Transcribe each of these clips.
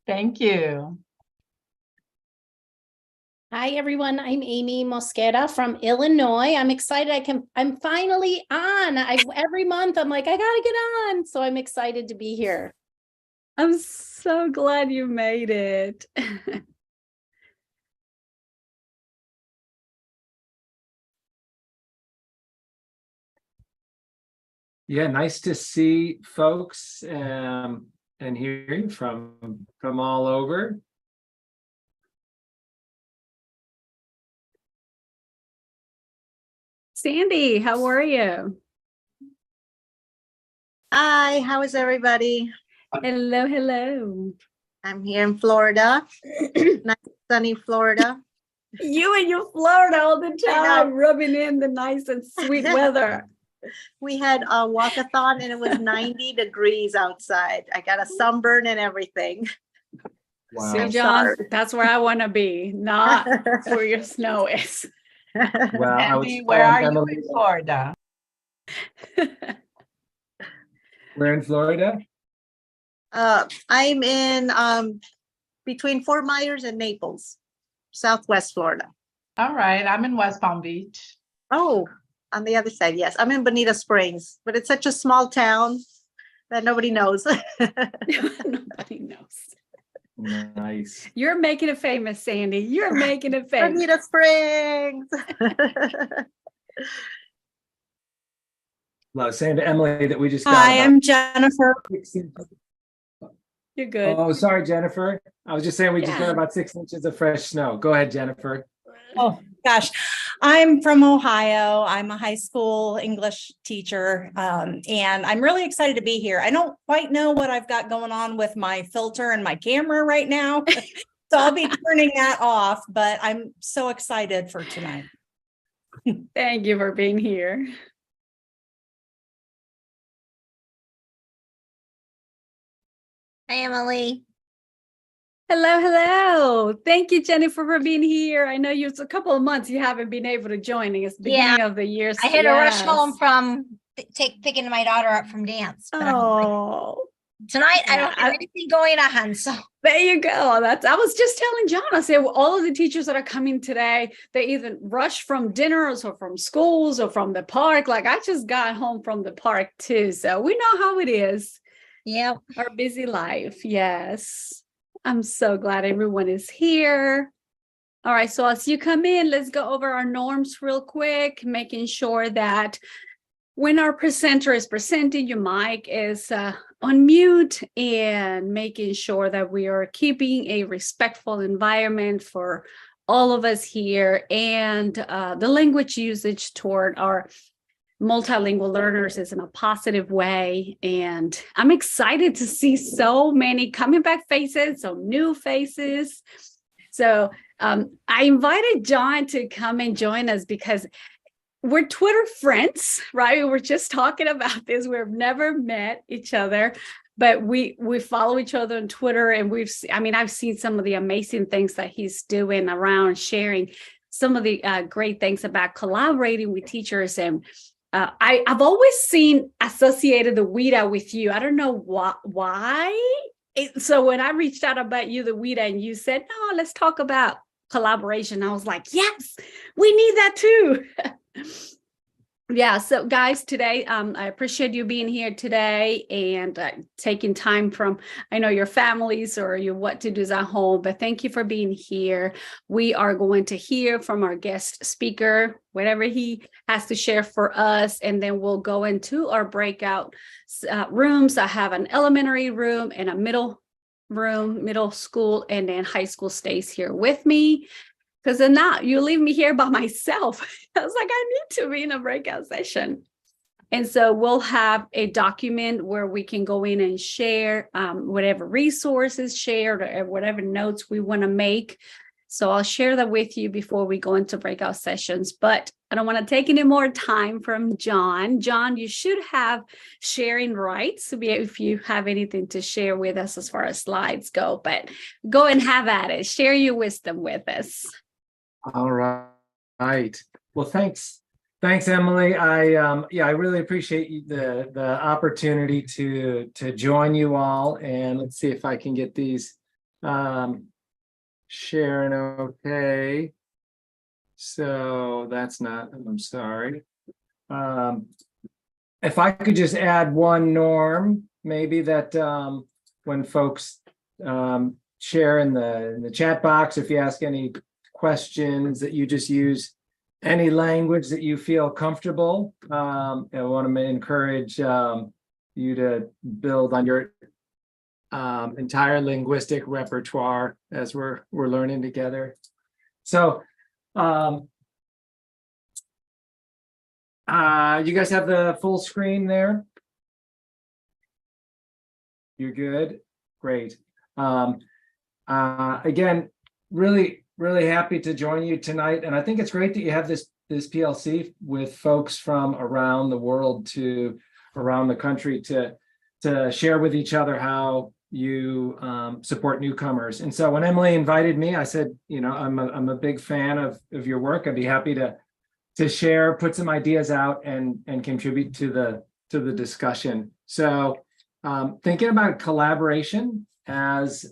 Thank you. Hi, everyone. I'm Amy Mosqueda from Illinois. I'm excited. I'm finally on. Every month I'm like, I gotta get on. So I'm excited to be here. I'm so glad you made it. Yeah, nice to see folks and hearing from all over. Sandy, how are you? Hi, how is everybody? Hello, hello. I'm here in Florida, nice sunny Florida. You and your Florida all the I time, know. rubbing in the nice and sweet weather. We had a walkathon and it was 90 degrees outside. I got a sunburn and everything. Wow. See, I'm John, sorry. that's where I want to be, not where your snow is. Well, I would Andy, say, where are you Emily, in Florida? we're in Florida. I'm in between Fort Myers and Naples, Southwest Florida. All right, I'm in West Palm Beach. Oh, on the other side, yes. I'm in Bonita Springs, but it's such a small town that nobody knows. Nobody knows. Nice. You're making it famous, Sandy. You're making it famous. Bonita Springs. Well, I was saying to Emily that we just got Hi, about I'm Jennifer. 6 inches. You're good. Oh, sorry, Jennifer. I was just saying we just got Yeah. about 6 inches of fresh snow. Go ahead, Jennifer. Oh, gosh. I'm from Ohio. I'm a high school English teacher, and I'm really excited to be here. I don't quite know what I've got going on with my filter and my camera right now, so I'll be turning that off, but I'm so excited for tonight. Thank you for being here. Hi, Emily. Hello, hello. Thank you, Jennifer, for being here. I know it's a couple of months you haven't been able to join. It's the beginning of the year. I had to rush Yes. home from picking my daughter up from dance. But I'm like, Oh, tonight I don't Yeah, have anything going on. So there you go. I was just telling John, I said, well, all of the teachers that are coming today, they either rush from dinners or from schools or from the park. Like I just got home from the park too. So we know how it is. yeah. Our busy life. Yes. I'm so glad everyone is here. All right. So as you come in, let's go over our norms real quick, making sure that when our presenter is presenting, your mic is on mute, and making sure that we are keeping a respectful environment for all of us here, and the language usage toward our multilingual learners is in a positive way. And I'm excited to see so many coming back faces, so new faces. So I invited John to come and join us because we're Twitter friends, right? We were just talking about this. We've never met each other, but we follow each other on Twitter, and I've seen some of the amazing things that he's doing around sharing some of the great things about collaborating with teachers. And I've always seen associated the WIDA with you. I don't know why. So when I reached out about you, the WIDA, and you said, no, let's talk about collaboration, I was like, yes, we need that too. Yeah, so guys, today, I appreciate you being here today and taking time from, I know your families or your what to do's at home, but thank you for being here. We are going to hear from our guest speaker, whatever he has to share for us, and then we'll go into our breakout rooms. I have an elementary room and a middle school, and then high school stays here with me. Because then now you leave me here by myself. I was like, I need to be in a breakout session. And so we'll have a document where we can go in and share whatever resources shared or whatever notes we want to make. So I'll share that with you before we go into breakout sessions. But I don't want to take any more time from John. John, you should have sharing rights if you have anything to share with us as far as slides go. But go and have at it. Share your wisdom with us. All right. Well, thanks, Emily. I really appreciate the opportunity to join you all, and let's see if I can get these Sharon, okay. So that's not, I'm sorry. If I could just add one norm, maybe that when folks share in the chat box, if you ask any questions, that you just use any language that you feel comfortable. I want to encourage you to build on your entire linguistic repertoire as we're learning together. So you guys have the full screen there? You're good? Great. Again, really happy to join you tonight. And I think it's great that you have this PLC with folks from around the world to around the country to share with each other how you support newcomers. And so when Emily invited me, I said, you know, I'm a big fan of your work. I'd be happy to share, put some ideas out and contribute to the discussion. So thinking about collaboration as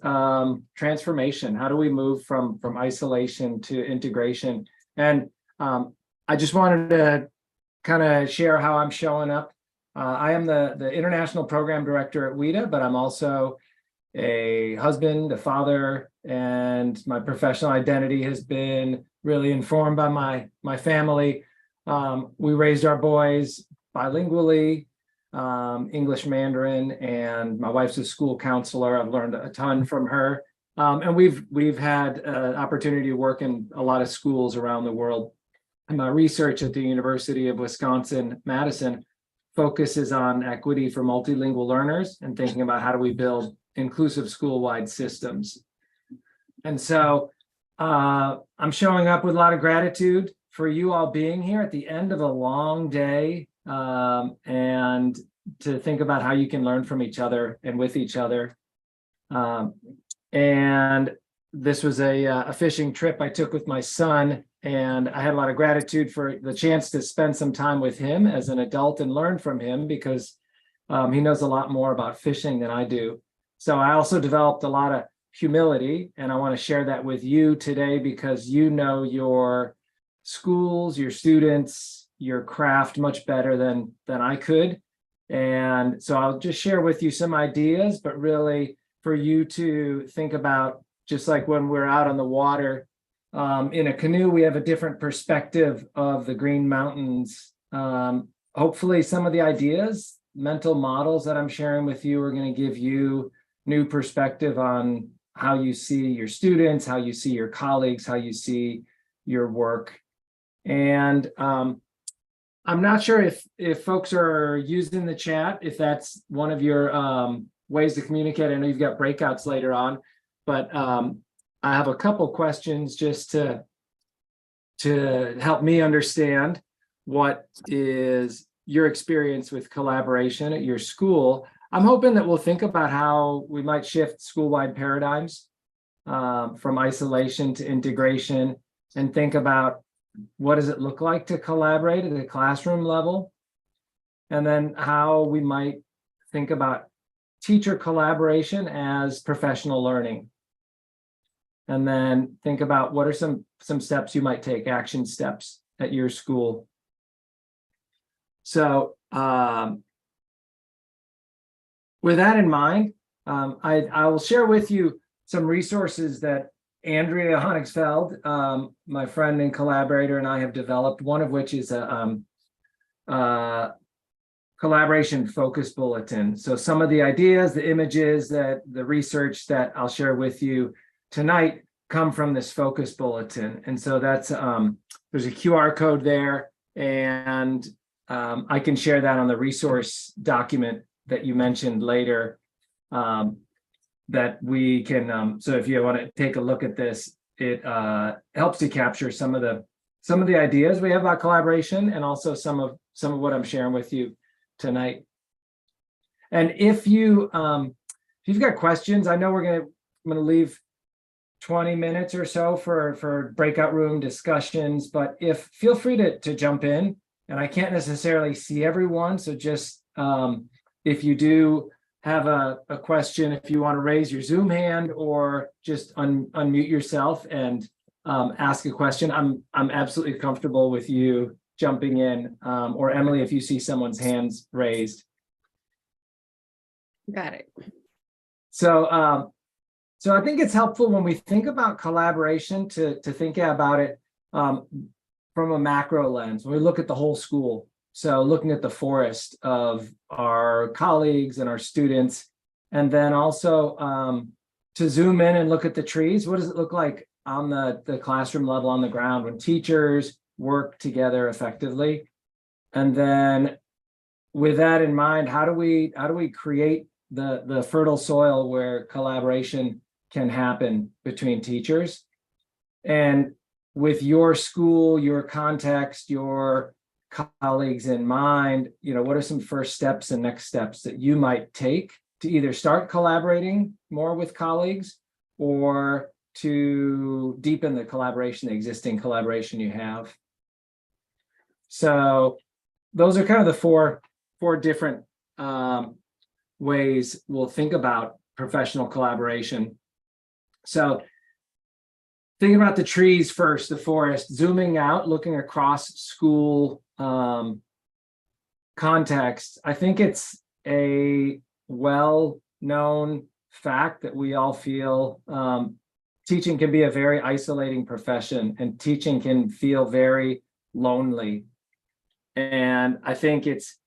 transformation, how do we move from isolation to integration? And I just wanted to kind of share how I'm showing up. I am the international program director at WIDA, but I'm also a husband, a father, and my professional identity has been really informed by my family. We raised our boys bilingually, English, Mandarin, and my wife's a school counselor. I've learned a ton from her. And we've had an opportunity to work in a lot of schools around the world. And my research at the University of Wisconsin-Madison focuses on equity for multilingual learners and thinking about how do we build inclusive school-wide systems. And so I'm showing up with a lot of gratitude for you all being here at the end of a long day, and to think about how you can learn from each other and with each other. And this was a fishing trip I took with my son, and I had a lot of gratitude for the chance to spend some time with him as an adult and learn from him, because he knows a lot more about fishing than I do. So I also developed a lot of humility, and I want to share that with you today, because you know your schools, your students, your craft much better than I could. And so I'll just share with you some ideas, but really for you to think about, just like when we're out on the water in a canoe, we have a different perspective of the Green Mountains. Hopefully some of the ideas, mental models that I'm sharing with you are going to give you new perspective on how you see your students, how you see your colleagues, how you see your work. And I'm not sure if folks are using the chat, if that's one of your ways to communicate. I know you've got breakouts later on, but I have a couple questions just to help me understand what is your experience with collaboration at your school. I'm hoping that we'll think about how we might shift school-wide paradigms from isolation to integration, and think about what does it look like to collaborate at the classroom level, and then how we might think about teacher collaboration as professional learning, and then think about what are some steps you might take, action steps at your school. So with that in mind, I will share with you some resources that Andrea Honigsfeld, my friend and collaborator, and I have developed, one of which is a collaboration focus bulletin. So some of the ideas, the images, that the research that I'll share with you tonight come from this focus bulletin. And so that's there's a QR code there, and I can share that on the resource document that you mentioned later, that we can, so if you want to take a look at this, it helps to capture some of the ideas we have about collaboration, and also some of what I'm sharing with you tonight. And if you've got questions, I know I'm gonna leave 20 minutes or so for breakout room discussions, but feel free to jump in. And I can't necessarily see everyone, so just if you do have a question, if you want to raise your Zoom hand or just unmute yourself and ask a question. I'm absolutely comfortable with you jumping in, or Emily, if you see someone's hands raised. Got it. So I think it's helpful when we think about collaboration to think about it from a macro lens. When we look at the whole school, so looking at the forest of our colleagues and our students, and then also to zoom in and look at the trees. What does it look like on the classroom level on the ground when teachers work together effectively? And then with that in mind, how do we create the fertile soil where collaboration can happen between teachers? And with your school, your context, your colleagues in mind, what are some first steps and next steps that you might take to either start collaborating more with colleagues or to deepen the collaboration, the existing collaboration you have? So those are kind of the four different ways we'll think about professional collaboration. So thinking about the trees first, the forest, zooming out, looking across school context, I think it's a well-known fact that we all feel teaching can be a very isolating profession, and teaching can feel very lonely. And I think it's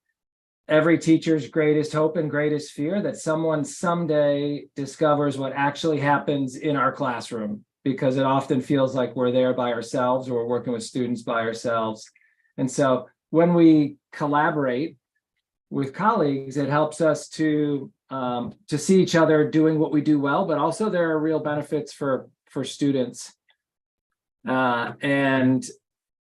every teacher's greatest hope and greatest fear that someone someday discovers what actually happens in our classroom, because it often feels like we're there by ourselves or we're working with students by ourselves. And so when we collaborate with colleagues, it helps us to see each other doing what we do well, but also there are real benefits for students. And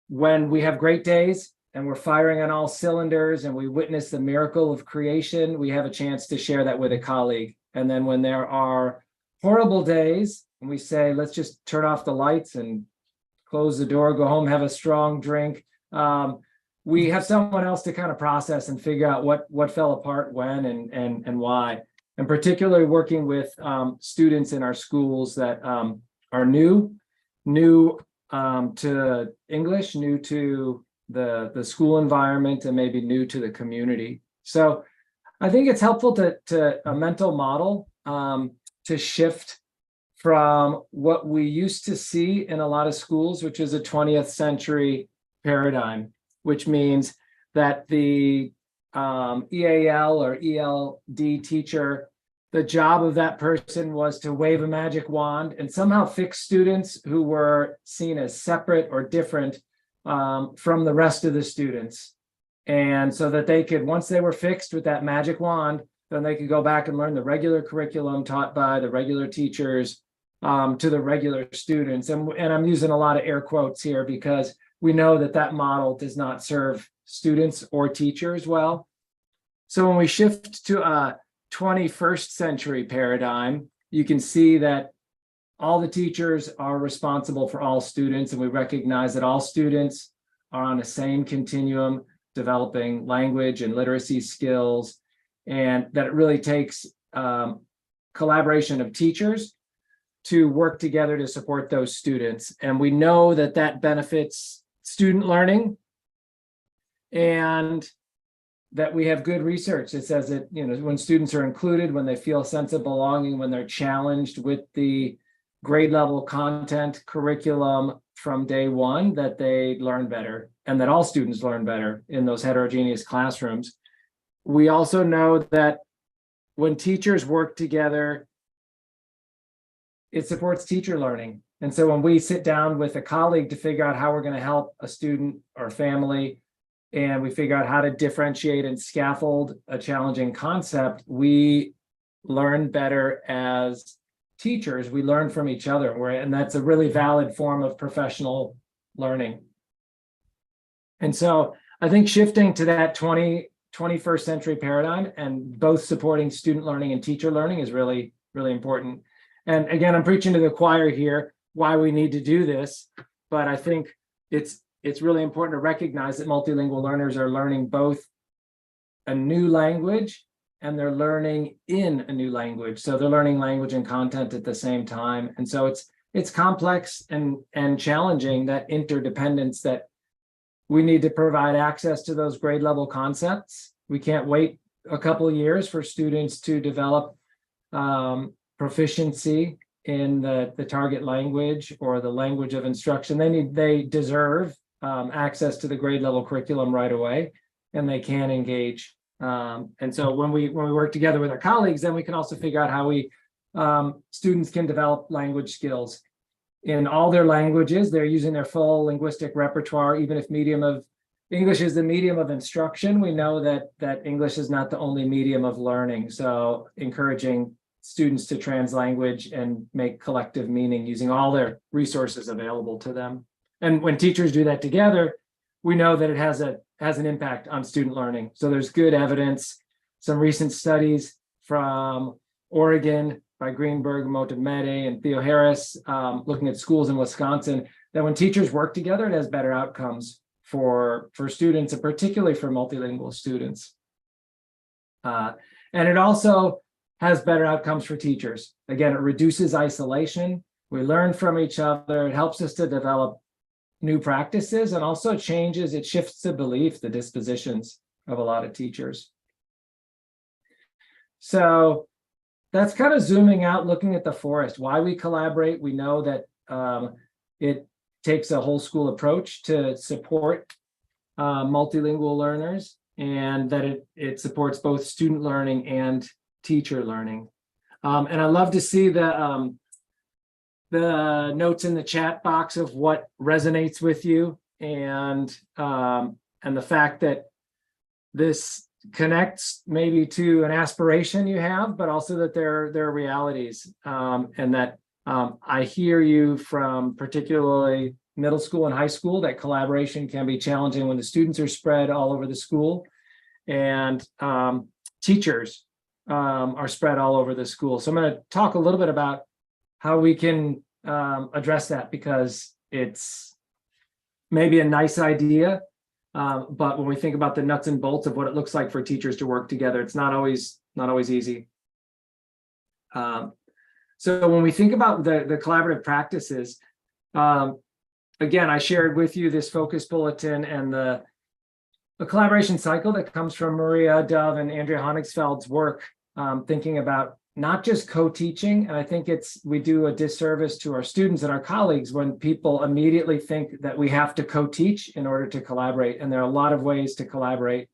when we have great days and we're firing on all cylinders and we witness the miracle of creation, we have a chance to share that with a colleague. And then when there are horrible days and we say, let's just turn off the lights and close the door, go home, have a strong drink, we have someone else to kind of process and figure out what fell apart when and why. And particularly working with students in our schools that are new to English, new to the school environment, and maybe new to the community. So I think it's helpful to a mental model to shift from what we used to see in a lot of schools, which is a 20th century paradigm, which means that the EAL or ELD teacher, the job of that person was to wave a magic wand and somehow fix students who were seen as separate or different from the rest of the students. And so that they could, once they were fixed with that magic wand, then they could go back and learn the regular curriculum taught by the regular teachers to the regular students. And I'm using a lot of air quotes here because we know that model does not serve students or teachers well. So when we shift to a 21st century paradigm, you can see that all the teachers are responsible for all students, and we recognize that all students are on the same continuum, developing language and literacy skills, and that it really takes collaboration of teachers to work together to support those students. And we know that benefits student learning, and that we have good research that says that, when students are included, when they feel a sense of belonging, when they're challenged with the grade level content curriculum from day one, that they learn better, and that all students learn better in those heterogeneous classrooms. We also know that when teachers work together, it supports teacher learning. And so when we sit down with a colleague to figure out how we're going to help a student or family, and we figure out how to differentiate and scaffold a challenging concept, we learn better as teachers. We learn from each other, and that's a really valid form of professional learning. And so I think shifting to that 21st century paradigm and both supporting student learning and teacher learning is really, really important. And again, I'm preaching to the choir here why we need to do this, but I think it's really important to recognize that multilingual learners are learning both a new language and they're learning in a new language. So they're learning language and content at the same time. And so it's complex and challenging, that interdependence, that we need to provide access to those grade level concepts. We can't wait a couple of years for students to develop proficiency in the target language or the language of instruction. They deserve access to the grade level curriculum right away, and they can engage. And so when we work together with our colleagues, then we can also figure out how students can develop language skills in all their languages. They're using their full linguistic repertoire, even if English is the medium of instruction. We know that English is not the only medium of learning. So encouraging students to translanguage and make collective meaning using all their resources available to them. And when teachers do that together, we know that it has an impact on student learning. So there's good evidence, some recent studies from Oregon by Greenberg, Motamedi, and Theo Harris, looking at schools in Wisconsin, that when teachers work together, it has better outcomes for students, and particularly for multilingual students. And it also has better outcomes for teachers. Again, it reduces isolation. We learn from each other. It helps us to develop new practices, and also it shifts the belief, the dispositions of a lot of teachers. So that's kind of zooming out, looking at the forest, why we collaborate. We know that it takes a whole school approach to support multilingual learners, and that it supports both student learning and teacher learning. And I love to see the notes in the chat box of what resonates with you, and the fact that this connects maybe to an aspiration you have, but also that there are realities, and that I hear you from particularly middle school and high school, that collaboration can be challenging when the students are spread all over the school, and teachers are spread all over the school. So I'm going to talk a little bit about how we can address that, because it's maybe a nice idea, but when we think about the nuts and bolts of what it looks like for teachers to work together, it's not always easy. So when we think about the collaborative practices, again, I shared with you this focus bulletin and the collaboration cycle that comes from Maria Dove and Andrea Honigsfeld's work, thinking about not just co-teaching. And I think we do a disservice to our students and our colleagues when people immediately think that we have to co-teach in order to collaborate. And there are a lot of ways to collaborate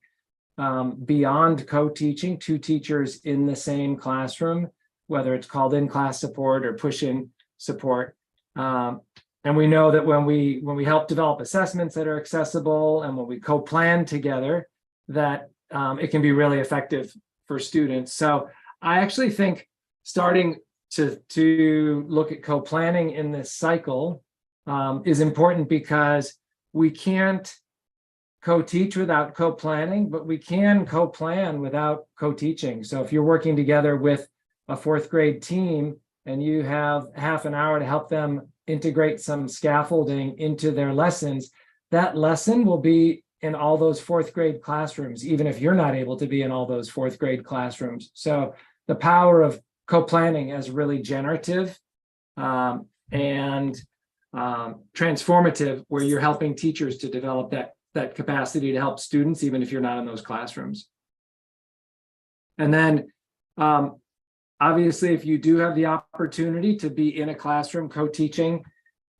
beyond co-teaching, two teachers in the same classroom, whether it's called in-class support or push-in support. And we know that when we help develop assessments that are accessible, and when we co-plan together, that it can be really effective for students. So I actually think starting to look at co-planning in this cycle is important, because we can't co-teach without co-planning, but we can co-plan without co-teaching. So if you're working together with a fourth grade team and you have half an hour to help them integrate some scaffolding into their lessons, that lesson will be in all those fourth grade classrooms, even if you're not able to be in all those fourth grade classrooms. So the power of co-planning as really generative and transformative, where you're helping teachers to develop that capacity to help students, even if you're not in those classrooms. And then obviously, if you do have the opportunity to be in a classroom co-teaching,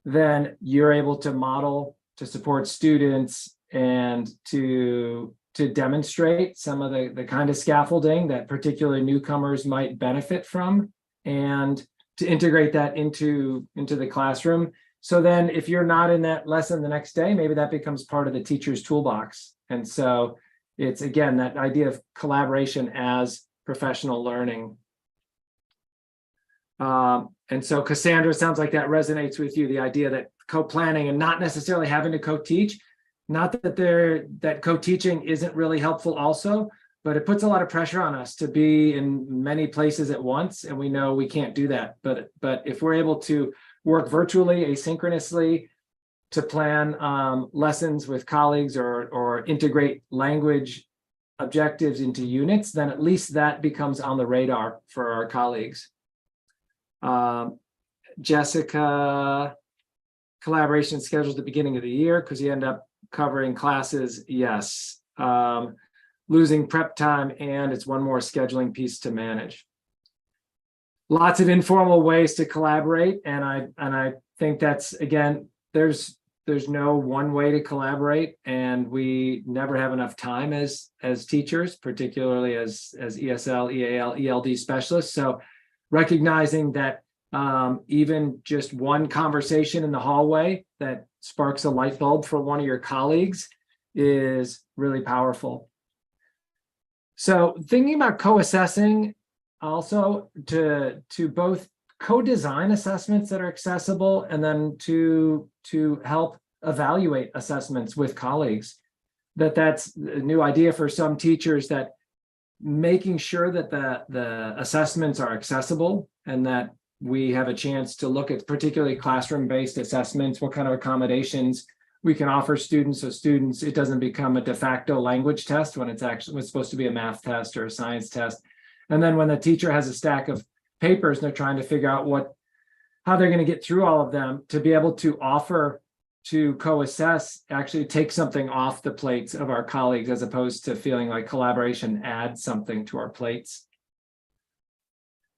then you're able to model, to support students, and to demonstrate some of the kind of scaffolding that particularly newcomers might benefit from, and to integrate that into the classroom. So then if you're not in that lesson the next day, maybe that becomes part of the teacher's toolbox. And so it's, again, that idea of collaboration as professional learning. And so Cassandra, sounds like that resonates with you, the idea that co-planning and not necessarily having to co-teach, not that co-teaching isn't really helpful also, but it puts a lot of pressure on us to be in many places at once, and we know we can't do that. But if we're able to work virtually, asynchronously, to plan lessons with colleagues, or integrate language objectives into units, then at least that becomes on the radar for our colleagues. Jessica, collaboration scheduled at the beginning of the year because you end up covering classes. Yes. Losing prep time, and it's one more scheduling piece to manage. Lots of informal ways to collaborate, and I think that's, again, there's no one way to collaborate, and we never have enough time as teachers, particularly as ESL, EAL, ELD specialists. So recognizing that even just one conversation in the hallway that sparks a light bulb for one of your colleagues is really powerful. So thinking about co-assessing, also to both co-design assessments that are accessible, and then to help evaluate assessments with colleagues. That's a new idea for some teachers, that making sure that the assessments are accessible and that we have a chance to look at particularly classroom-based assessments, what kind of accommodations we can offer students, so students, it doesn't become a de facto language test when it's supposed to be a math test or a science test. And then when the teacher has a stack of papers and they're trying to figure out how they're going to get through all of them, to be able to offer to co-assess, actually take something off the plates of our colleagues, as opposed to feeling like collaboration adds something to our plates.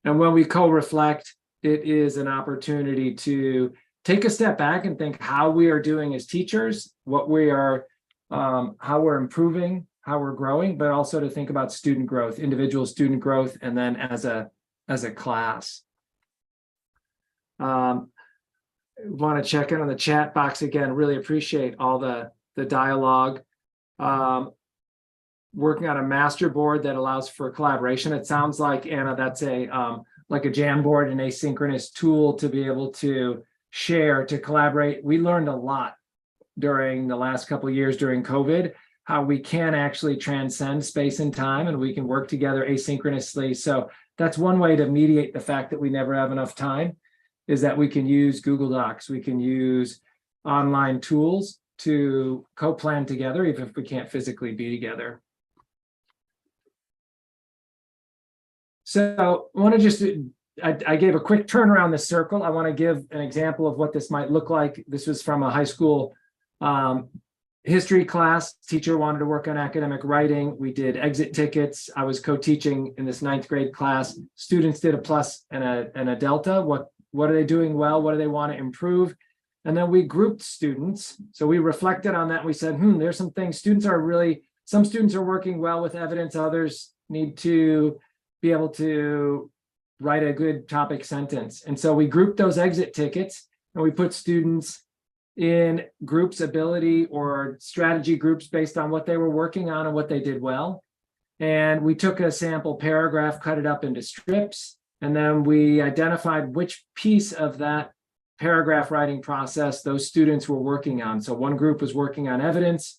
And when we co-reflect, it is an opportunity to take a step back and think how we are doing as teachers, what we are, how we're improving, how we're growing, but also to think about student growth, individual student growth, and then as a class. Want to check in on the chat box again. Really appreciate all the dialogue. Working on a master board that allows for collaboration. It sounds like, Anna, that's like a Jamboard, an asynchronous tool to be able to share, to collaborate. We learned a lot during the last couple of years during COVID, how we can actually transcend space and time, and we can work together asynchronously. So that's one way to mediate the fact that we never have enough time, is that we can use Google Docs, we can use online tools to co-plan together, even if we can't physically be together. So I want to just, I gave a quick turn around this circle. I want to give an example of what this might look like. This was from a high school history class. Teacher wanted to work on academic writing. We did exit tickets. I was co-teaching in this 9th grade class. Students did a plus and a delta. What are they doing well? What do they want to improve? And then we grouped students. So we reflected on that. We said, there's some things. Some students are working well with evidence. Others need to be able to write a good topic sentence. And so we grouped those exit tickets, and we put students in groups, ability or strategy groups based on what they were working on and what they did well. And we took a sample paragraph, cut it up into strips, and then we identified which piece of that paragraph writing process those students were working on. So one group was working on evidence,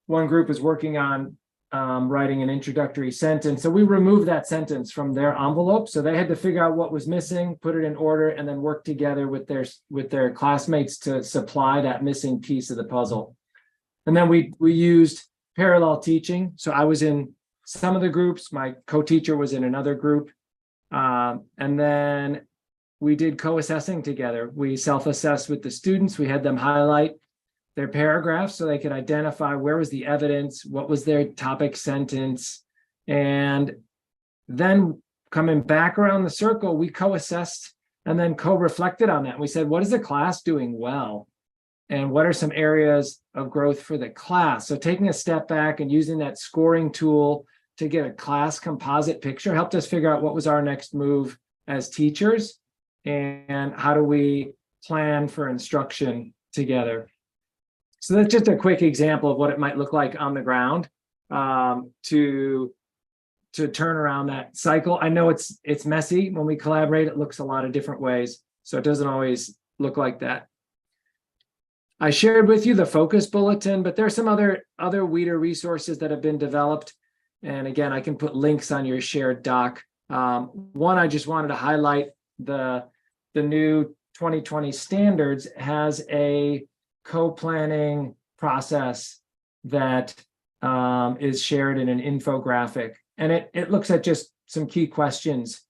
one group was working on writing an introductory sentence. So we removed that sentence from their envelope. So they had to figure out what was missing, put it in order, and then work together with their classmates to supply that missing piece of the puzzle. And then we used parallel teaching. So I was in some of the groups, my co-teacher was in another group. And then we did co-assessing together. We self-assessed with the students. We had them highlight their paragraphs so they could identify where was the evidence, what was their topic sentence. And then coming back around the circle, we co-assessed and then co-reflected on that. We said, what is the class doing well? And what are some areas of growth for the class? So taking a step back and using that scoring tool to get a class composite picture helped us figure out what was our next move as teachers and how do we plan for instruction together. So that's just a quick example of what it might look like on the ground to turn around that cycle. I know it's messy when we collaborate. It looks a lot of different ways, so it doesn't always look like that. I shared with you the focus bulletin, but there's some other WEDR resources that have been developed. And again, I can put links on your shared doc. One, I just wanted to highlight the new 2020 standards has a co-planning process that is shared in an infographic. And it looks at just some key questions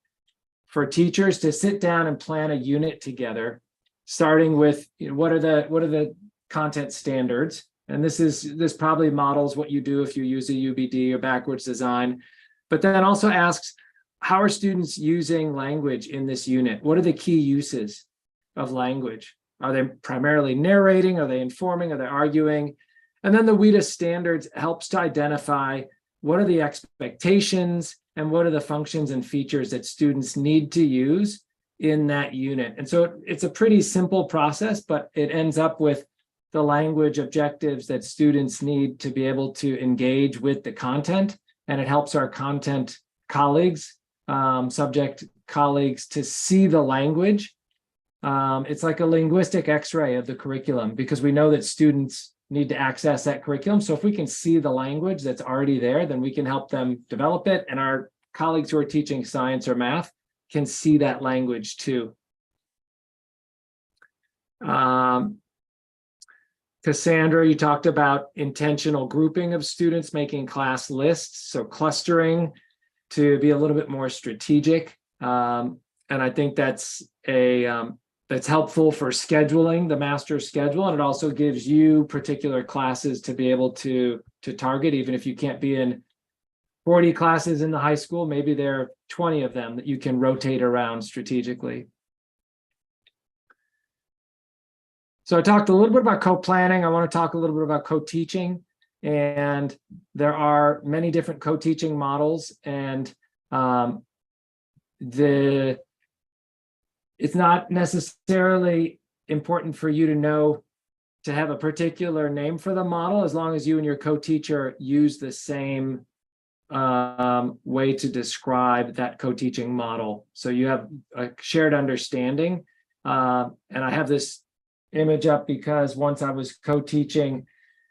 for teachers to sit down and plan a unit together, starting with, what are the content standards? And this probably models what you do if you use a UBD or backwards design, but then also asks, how are students using language in this unit? What are the key uses of language? Are they primarily narrating? Are they informing? Are they arguing? And then the WIDA standards helps to identify what are the expectations and what are the functions and features that students need to use in that unit. And so it's a pretty simple process, but it ends up with the language objectives that students need to be able to engage with the content. And it helps our content colleagues, subject colleagues, to see the language. It's like a linguistic x-ray of the curriculum, because we know that students need to access that curriculum. So if we can see the language that's already there, then we can help them develop it. And our colleagues who are teaching science or math can see that language too. Cassandra, you talked about intentional grouping of students, making class lists, so clustering to be a little bit more strategic. And I think that's helpful for scheduling the master schedule, and it also gives you particular classes to be able to target, even if you can't be in 40 classes in the high school, maybe there are 20 of them that you can rotate around strategically. So I talked a little bit about co-planning. I want to talk a little bit about co-teaching, and there are many different co-teaching models, and it's not necessarily important for you to know to have a particular name for the model, as long as you and your co-teacher use the same way to describe that co-teaching model. So you have a shared understanding. And I have this image up because once I was co-teaching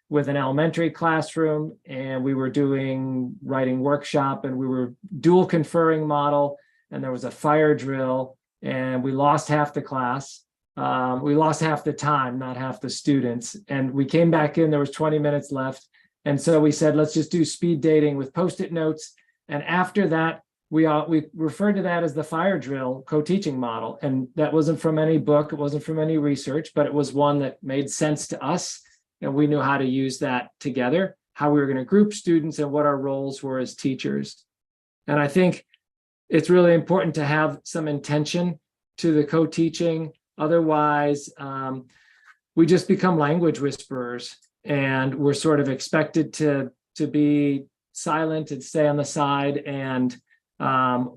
with an elementary classroom, and we were doing writing workshop, and we were dual conferring model, and there was a fire drill, and we lost half the class. We lost half the time, not half the students. And we came back in, there was 20 minutes left. And so we said, let's just do speed dating with Post-it notes. And after that, we referred to that as the fire drill co-teaching model. And that wasn't from any book, it wasn't from any research, but it was one that made sense to us. And we knew how to use that together, how we were going to group students and what our roles were as teachers. And I think it's really important to have some intention to the co-teaching. Otherwise, we just become language whisperers, and we're sort of expected to be silent and stay on the side and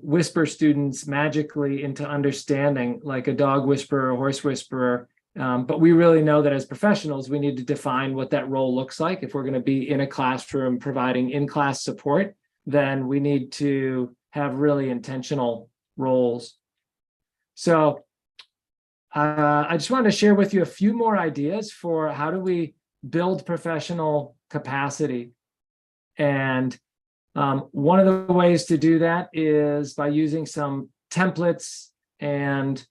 whisper students magically into understanding, like a dog whisperer, a horse whisperer. But we really know that as professionals, we need to define what that role looks like. If we're going to be in a classroom providing in-class support, then we need to have really intentional roles. So I just wanted to share with you a few more ideas for how do we build professional capacity. And one of the ways to do that is by using some templates and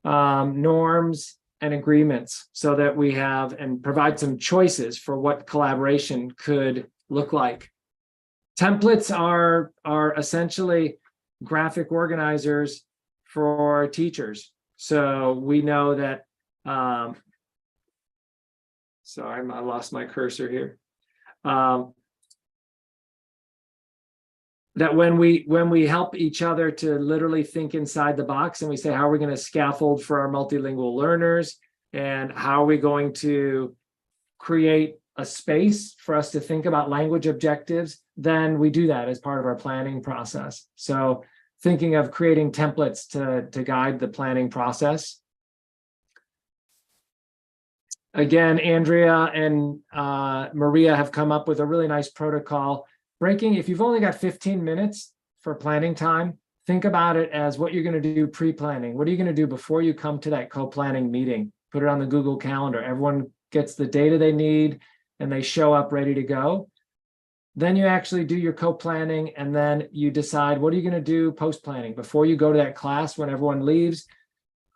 norms and agreements, so that we have and provide some choices for what collaboration could look like. Templates are essentially graphic organizers for teachers. So we know that, sorry, I lost my cursor here. That when we help each other to literally think inside the box, and we say, how are we going to scaffold for our multilingual learners, and how are we going to create a space for us to think about language objectives, then we do that as part of our planning process. So thinking of creating templates to guide the planning process. Again, Andrea and Maria have come up with a really nice protocol. If you've only got 15 minutes for planning time, think about it as what you're going to do pre-planning. What are you going to do before you come to that co-planning meeting? Put it on the Google Calendar. Everyone gets the data they need and they show up ready to go. Then you actually do your co-planning, and then you decide, what are you going to do post-planning? Before you go to that class, when everyone leaves,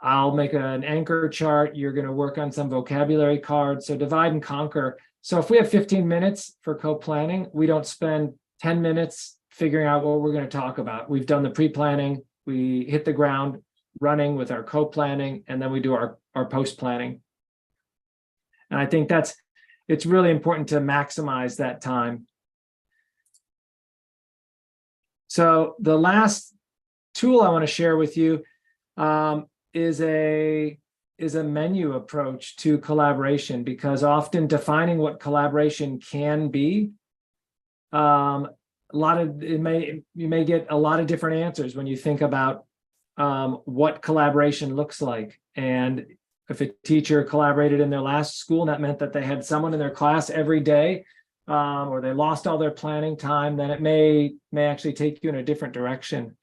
I'll make an anchor chart. You're going to work on some vocabulary cards. So divide and conquer So if we have 15 minutes for co-planning, we don't spend 10 minutes figuring out what we're going to talk about. We've done the pre-planning, we hit the ground running with our co-planning, and then we do our post-planning. And I think it's really important to maximize that time. So the last tool I want to share with you is a menu approach to collaboration, because often defining what collaboration can be, you may get a lot of different answers when you think about what collaboration looks like. And if a teacher collaborated in their last school, that meant that they had someone in their class every day, or they lost all their planning time, then it may actually take you in a different direction.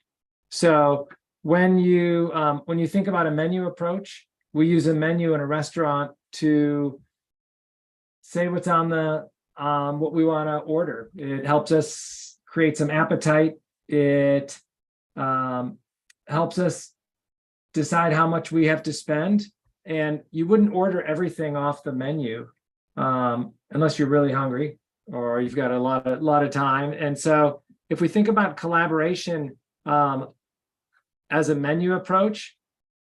So when you think about a menu approach, we use a menu in a restaurant to say what's on the what we want to order. It helps us create some appetite. It helps us decide how much we have to spend. And you wouldn't order everything off the menu unless you're really hungry or you've got a lot of time. And so if we think about collaboration as a menu approach,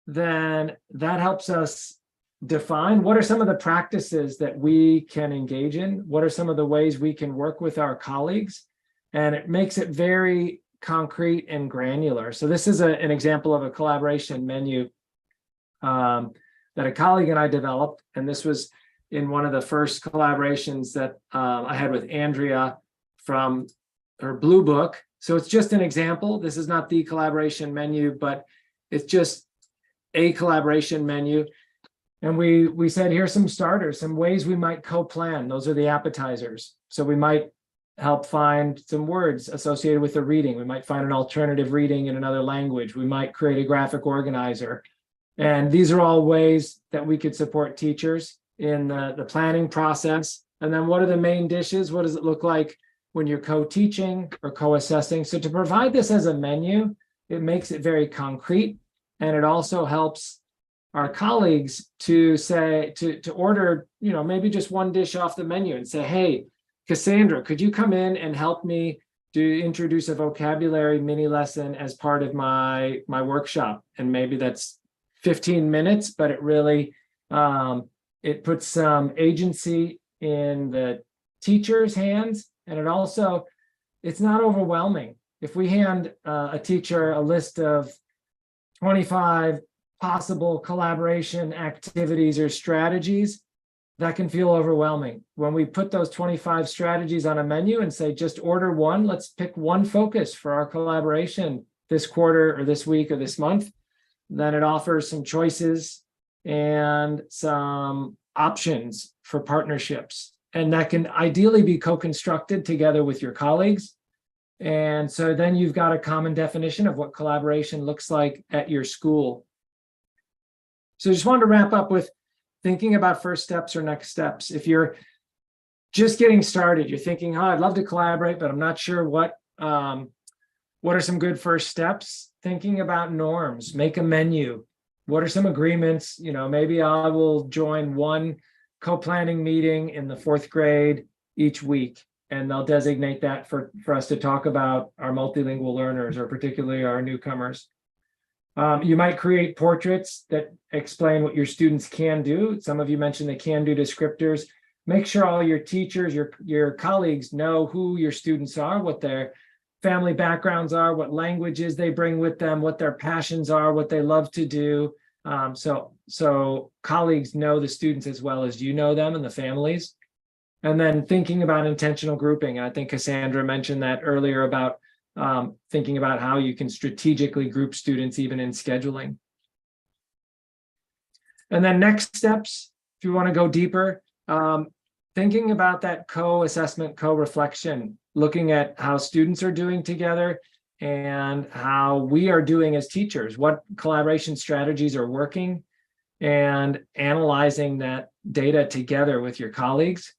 then that helps us define what are some of the practices that we can engage in, what are some of the ways we can work with our colleagues, and it makes it very concrete and granular. So this is an example of a collaboration menu that a colleague and I developed, and this was in one of the first collaborations that I had with Andrea from her Blue Book. So it's just an example. This is not the collaboration menu, but it's just a collaboration menu. And we said, here's some starters, some ways we might co-plan. Those are the appetizers. So we might help find some words associated with the reading. We might find an alternative reading in another language. We might create a graphic organizer. And these are all ways that we could support teachers in the planning process. And then what are the main dishes? What does it look like when you're co-teaching or co-assessing? So to provide this as a menu, it makes it very concrete. And it also helps our colleagues to say, to order, maybe just one dish off the menu and say, hey, Cassandra, could you come in and help me introduce a vocabulary mini lesson as part of my workshop? And maybe that's 15 minutes, but it really, it puts some agency in the teacher's hands. And it's not overwhelming. If we hand a teacher a list of 25 possible collaboration activities or strategies, that can feel overwhelming. When we put those 25 strategies on a menu and say, just order one, let's pick one focus for our collaboration this quarter or this week or this month, then it offers some choices and some options for partnerships. And that can ideally be co-constructed together with your colleagues. And so then you've got a common definition of what collaboration looks like at your school. So I just wanted to wrap up with thinking about first steps or next steps. If you're just getting started, you're thinking, oh, I'd love to collaborate, but I'm not sure what are some good first steps. Thinking about norms, make a menu. What are some agreements? Maybe I will join one co-planning meeting in the 4th grade each week, and they'll designate that for us to talk about our multilingual learners, or particularly our newcomers. You might create portraits that explain what your students can do. Some of you mentioned the can-do descriptors. Make sure all your teachers, your colleagues know who your students are, what their family backgrounds are, what languages they bring with them, what their passions are, what they love to do. So colleagues know the students as well as you know them and the families. And then thinking about intentional grouping. I think Cassandra mentioned that earlier about thinking about how you can strategically group students even in scheduling. And then next steps, if you want to go deeper, thinking about that co-assessment, co-reflection, looking at how students are doing together and how we are doing as teachers, what collaboration strategies are working, and analyzing that data together with your colleagues.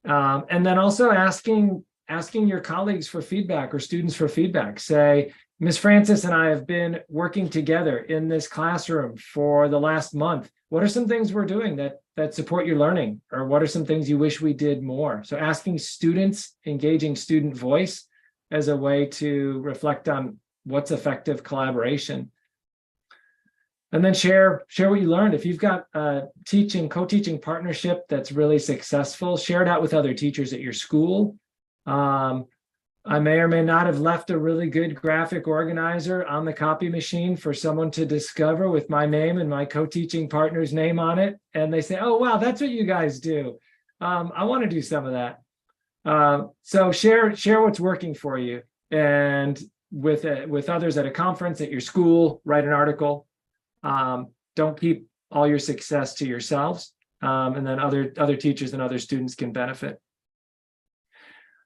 And then also asking your colleagues for feedback or students for feedback. Say, Ms. Francis and I have been working together in this classroom for the last month. What are some things we're doing that support your learning? Or what are some things you wish we did more? So asking students, engaging student voice as a way to reflect on what's effective collaboration. And then share what you learned. If you've got a co-teaching partnership that's really successful, share it out with other teachers at your school. I may or may not have left a really good graphic organizer on the copy machine for someone to discover with my name and my co-teaching partner's name on it. And they say, oh, wow, that's what you guys do. I want to do some of that. So share what's working for you, and with others at a conference, at your school, write an article. Don't keep all your success to yourselves, and then other teachers and other students can benefit.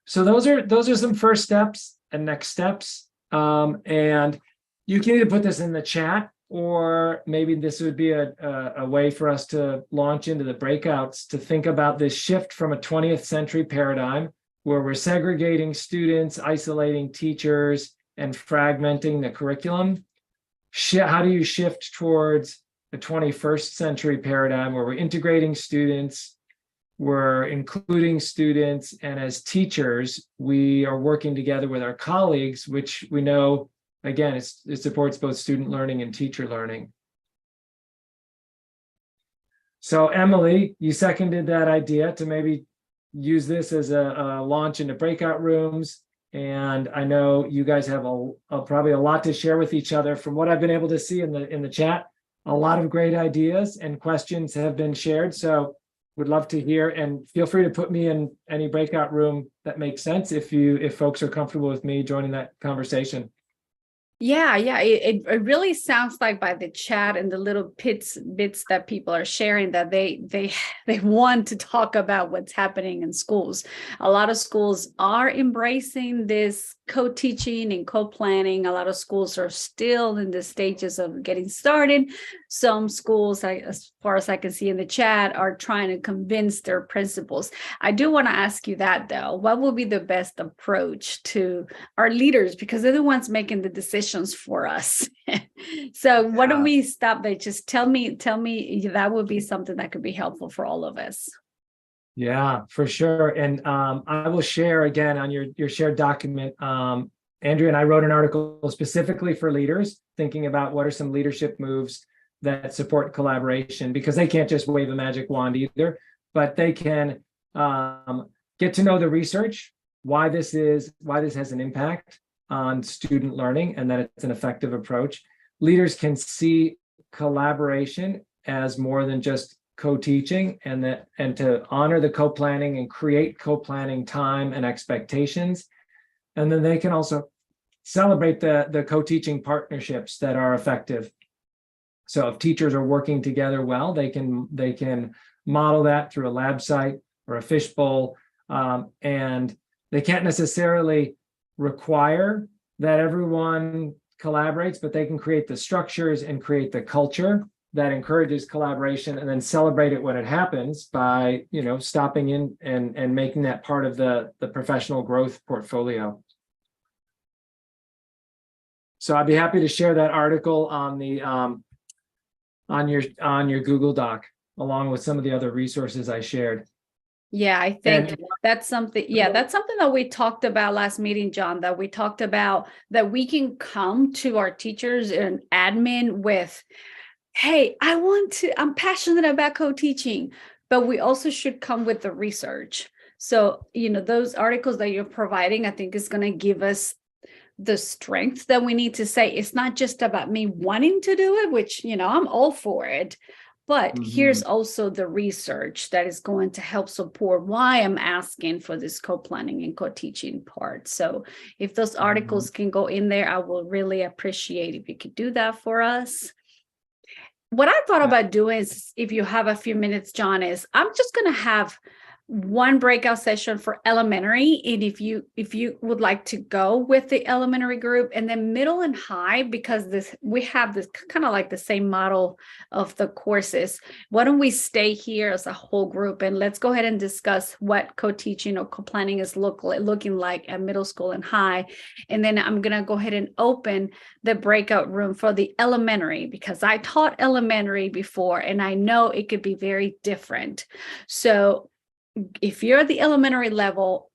So those are some first steps and next steps. And you can either put this in the chat, or maybe this would be a way for us to launch into the breakouts to think about this shift from a 20th century paradigm where we're segregating students, isolating teachers, and fragmenting the curriculum. How do you shift towards the 21st century paradigm where we're integrating students, we're including students, and as teachers, we are working together with our colleagues, which we know, again, it supports both student learning and teacher learning. So Emily, you seconded that idea to maybe use this as a launch into breakout rooms. And I know you guys have probably a lot to share with each other. From what I've been able to see in the chat, a lot of great ideas and questions have been shared. So would love to hear, and feel free to put me in any breakout room that makes sense if folks are comfortable with me joining that conversation. Yeah, it really sounds like by the chat and the little bits that people are sharing that they want to talk about what's happening in schools. A lot of schools are embracing this co-teaching and co-planning. A lot of schools are still in the stages of getting started. Some schools, as far as I can see in the chat, are trying to convince their principals. I do want to ask you that though. What will be the best approach to our leaders? Because they're the ones making the decisions for us. So why don't we stop there? Just tell me that would be something that could be helpful for all of us. Yeah, for sure. And I will share again on your shared document. Andrea and I wrote an article specifically for leaders, thinking about what are some leadership moves that support collaboration, because they can't just wave a magic wand either, but they can get to know the research, why this has an impact on student learning, and that it's an effective approach. Leaders can see collaboration as more than just co-teaching, and to honor the co-planning and create co-planning time and expectations. And then they can also celebrate the co-teaching partnerships that are effective. So if teachers are working together well, they can model that through a lab site or a fishbowl, and they can't necessarily require that everyone collaborates, but they can create the structures and create the culture that encourages collaboration, and then celebrate it when it happens by, stopping in and making that part of the professional growth portfolio. So I'd be happy to share that article on the on your Google Doc, along with some of the other resources I shared. Yeah, I think that's something. Yeah, that's something that we talked about last meeting, John, that we talked about, that we can come to our teachers and admin with, hey, I'm passionate about co-teaching, but we also should come with the research. So, those articles that you're providing, I think is going to give us the strength that we need to say, it's not just about me wanting to do it, which, I'm all for it. But here's also the research that is going to help support why I'm asking for this co-planning and co-teaching part. So if those articles can go in there, I will really appreciate if you could do that for us. What I thought about doing is, if you have a few minutes, John, is I'm just going to have one breakout session for elementary, and if you would like to go with the elementary group, and then middle and high, because we have this kind of like the same model of the courses. Why don't we stay here as a whole group, and let's go ahead and discuss what co-teaching or co-planning is looking like at middle school and high. And then I'm gonna go ahead and open the breakout room for the elementary, because I taught elementary before and I know it could be very different. So if you're at the elementary level,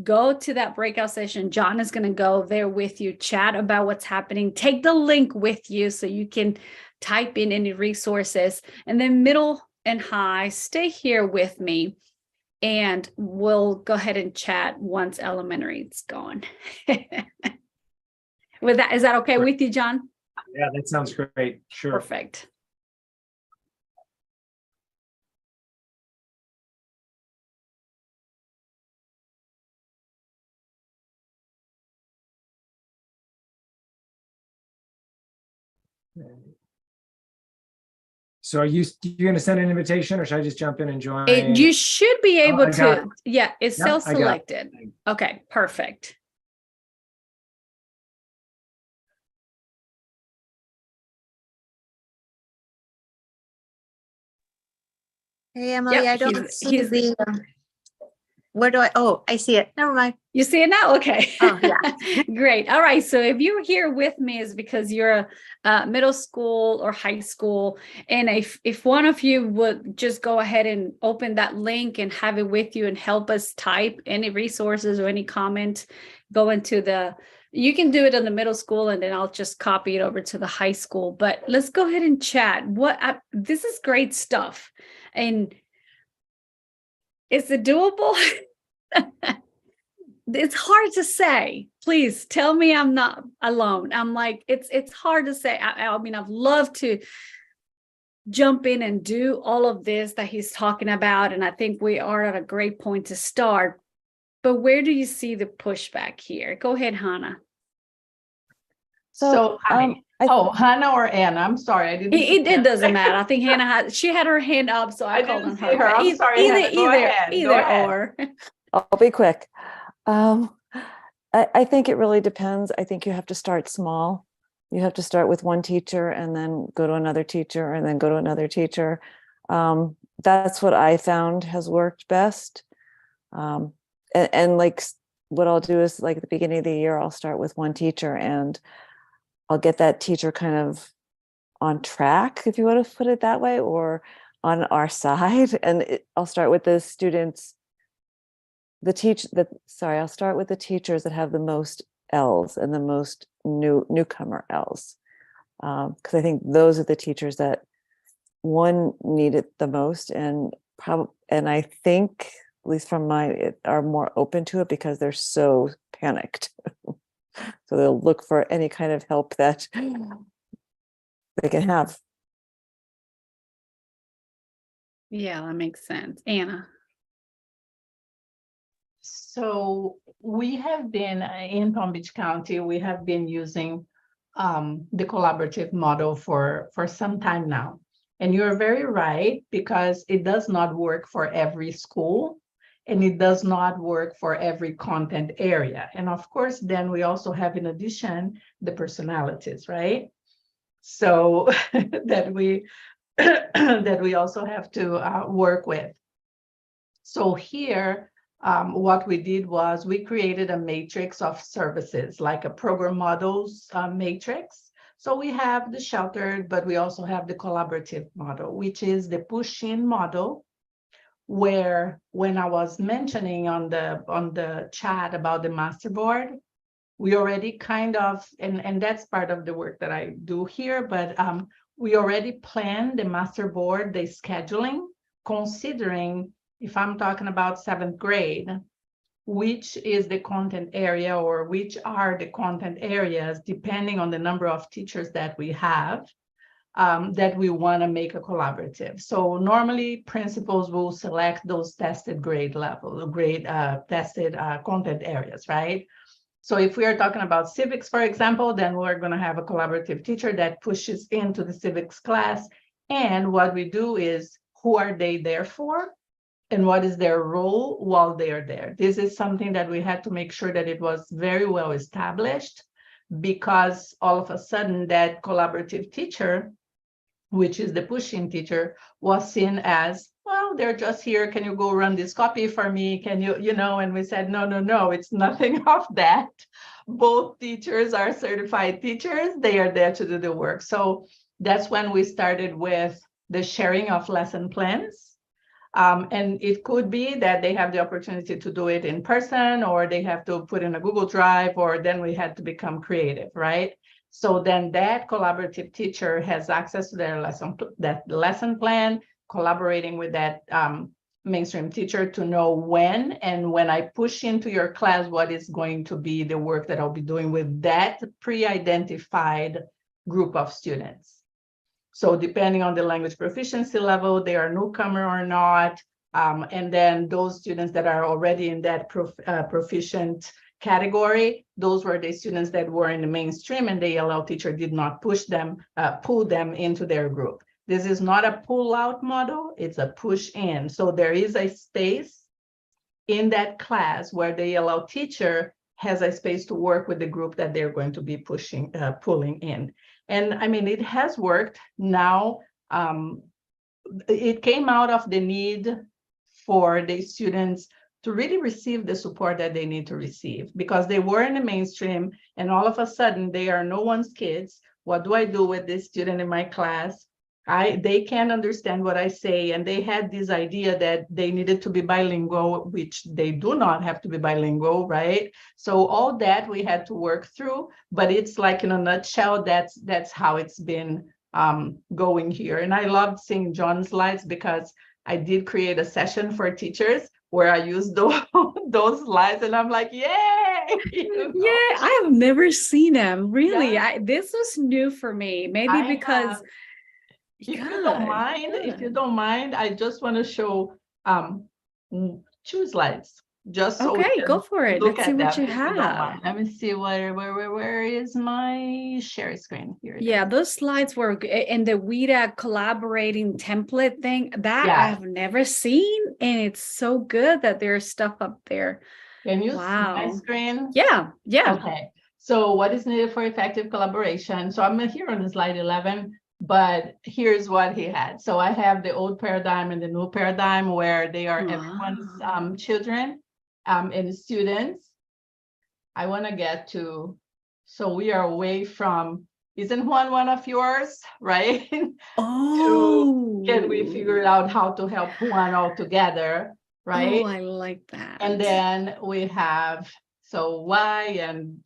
go to that breakout session. John is going to go there with you, chat about what's happening, take the link with you so you can type in any resources. And then middle and high, stay here with me and we'll go ahead and chat once elementary is gone. With that, is that okay with you, John? Yeah, that sounds great. Sure. Perfect. So you going to send an invitation, or should I just jump in and join? You should be able I got to, yeah, it's Yep, I got it. self-selected. Okay, perfect. Hey, Emily, Yep, I don't he's- see the, where do I see it. Never mind. You see it now? Okay. Oh, yeah. Great. All right. So if you're here with me, is because you're a middle school or high school. And if one of you would just go ahead and open that link and have it with you and help us type any resources or any comment, go into you can do it in the middle school and then I'll just copy it over to the high school. But let's go ahead and chat. This is great stuff. And is it doable? It's hard to say. Please tell me I'm not alone. I'm like, it's hard to say. I mean, I've loved to jump in and do all of this that he's talking about. And I think we are at a great point to start. But where do you see the pushback here? Go ahead, Hannah. So, hi. Hannah or Anna? I'm sorry, I didn't. It doesn't matter. I think Hannah she had her hand up, so I called didn't on see her. her. I'm sorry, Hannah. Go ahead. Go Either ahead. or. I'll be quick. I think it really depends. I think you have to start small. You have to start with one teacher and then go to another teacher and then go to another teacher. That's what I found has worked best. And like what I'll do is, like at the beginning of the year, I'll start with one teacher and I'll get that teacher kind of on track, if you want to put it that way, or on our side. And I'll start with the students. I'll start with the teachers that have the most L's and the most newcomer L's. Because I think those are the teachers that need it the most, and I think, at least from are more open to it because they're so panicked. So they'll look for any kind of help that they can have. Yeah, that makes sense. Anna. So we have been in Palm Beach County, we have been using the collaborative model for some time now. And you're very right, because it does not work for every school and it does not work for every content area. And of course, then we also have, in addition, the personalities, right? So that we also have to work with. So here, what we did was we created a matrix of services, like a program models matrix. So we have the sheltered, but we also have the collaborative model, which is the push-in model, where when I was mentioning on the chat about the master board, we already kind of, and that's part of the work that I do here, but we already planned the master board, the scheduling, considering, if I'm talking about 7th grade, which is the content area, or which are the content areas, depending on the number of teachers that we have, that we want to make a collaborative. So normally principals will select those tested grade level, tested content areas, right? So if we are talking about civics, for example, then we're going to have a collaborative teacher that pushes into the civics class. And what we do is, who are they there for? and what is their role while they are there. This is something that we had to make sure that it was very well established, because all of a sudden that collaborative teacher, which is the pushing teacher, was seen as, well, they're just here. Can you go run this copy for me? Can you, and we said, no, it's nothing of that. Both teachers are certified teachers. They are there to do the work. So that's when we started with the sharing of lesson plans. And it could be that they have the opportunity to do it in person, or they have to put in a Google Drive, or then we had to become creative, right? So then that collaborative teacher has access to their lesson plan, collaborating with that mainstream teacher to know when I push into your class, what is going to be the work that I'll be doing with that pre-identified group of students. So depending on the language proficiency level, they are newcomer or not. And then those students that are already in that proficient category, those were the students that were in the mainstream, and the ELL teacher did not pull them into their group. This is not a pull-out model, it's a push-in. So there is a space in that class where the ELL teacher has a space to work with the group that they're going to be pulling in. And I mean, it has worked. Now, it came out of the need for the students to really receive the support that they need to receive, because they were in the mainstream and all of a sudden they are no one's kids. What do I do with this student in my class? They can't understand what I say, and they had this idea that they needed to be bilingual, which they do not have to be bilingual, right? So all that we had to work through, but it's like, in a nutshell, that's how it's been going here. And I loved seeing John's slides, because I did create a session for teachers where I used those slides, and I'm like, yay! Yeah, I have never seen them, really. Yeah. This was new for me, maybe because if you don't mind, I just want to show 2 slides. Just so okay, go for it. Let's see what you have. Let me see where is my share screen here. Yeah, those slides were in the WIDA collaborating template thing that I have never seen, and it's so good that there's stuff up there. Can you see my screen? Yeah. Okay. So what is needed for effective collaboration? So I'm here on slide 11. But here's what he had. So I have the old paradigm and the new paradigm, where they are everyone's children and students. I want to get to, so we are away from, isn't one of yours, right? Can we figure out how to help one all together, right? Oh, I like that. And then we have, so why, and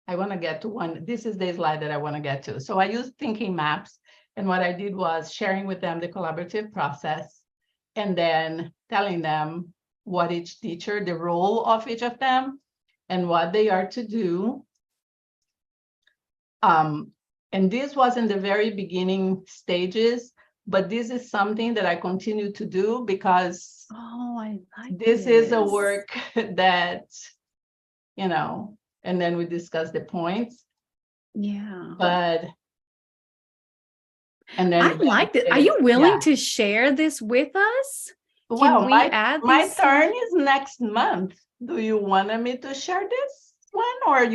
I want to get to one. This is the slide that I want to get to. So I use thinking maps. And what I did was sharing with them the collaborative process, and then telling them what each teacher, the role of each of them, and what they are to do. And this was in the very beginning stages, but this is something that I continue to do, because I like this is a work that, and then we discuss the points. Yeah. But and then I like it. Are you willing to share this with us? Well, my turn slides? is next month. Do you want me to share this one, or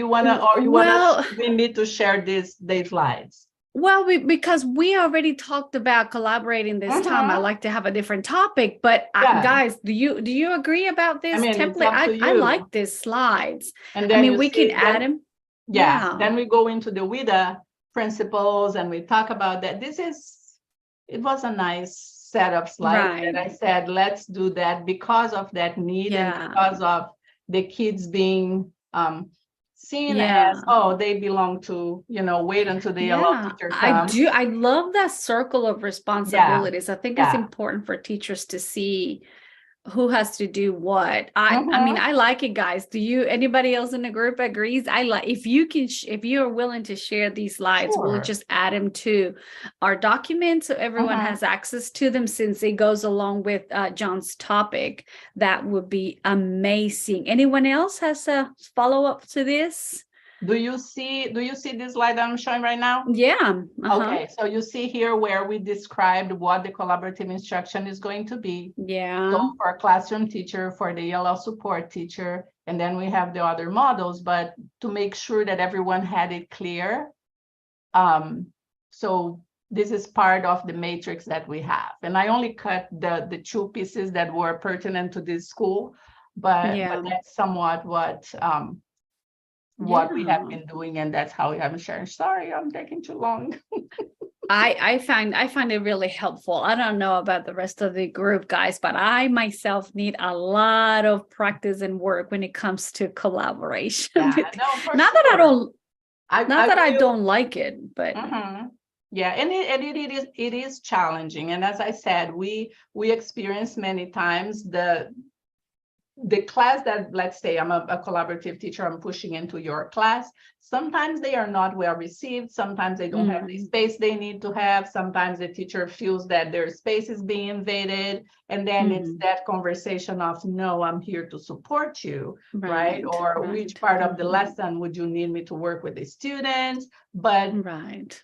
we need to share these slides? Well, because we already talked about collaborating this time. I like to have a different topic, but guys, do you agree about this template? I like these slides. And then we can add them. Yeah. Then we go into the WIDA principles and we talk about that. It was a nice set of slides that I said, let's do that because of that need and because of the kids being seen as, they belong to, wait until the yellow teacher comes. I love that circle of responsibilities. I think it's important for teachers to see who has to do what. I mean, I like it, guys. Anybody else in the group agrees? I like, if you are willing to share these slides, we'll just add them to our document so everyone has access to them, since it goes along with John's topic. That would be amazing. Anyone else has a follow-up to this? Do you see this slide I'm showing right now? Yeah. Okay, so you see here where we described what the collaborative instruction is going to be. Yeah. So for a classroom teacher, for the ELL support teacher, and then we have the other models, but to make sure that everyone had it clear. So this is part of the matrix that we have. And I only cut the two pieces that were pertinent to this school, but that's somewhat what we have been doing, and that's how we have been sharing. Sorry, I'm taking too long. I find it really helpful. I don't know about the rest of the group, guys, but I myself need a lot of practice and work when it comes to collaboration. Yeah, with- no, for not that I sure. don't, I I will- don't like it, but Mhm. Yeah, and it is challenging. And as I said, we experience many times the class that, let's say I'm a collaborative teacher, I'm pushing into your class. Sometimes they are not well received. Sometimes they don't have the space they need to have. Sometimes the teacher feels that their space is being invaded. And then it's that conversation of, no, I'm here to support you, right? Or which part of the lesson would you need me to work with the students? But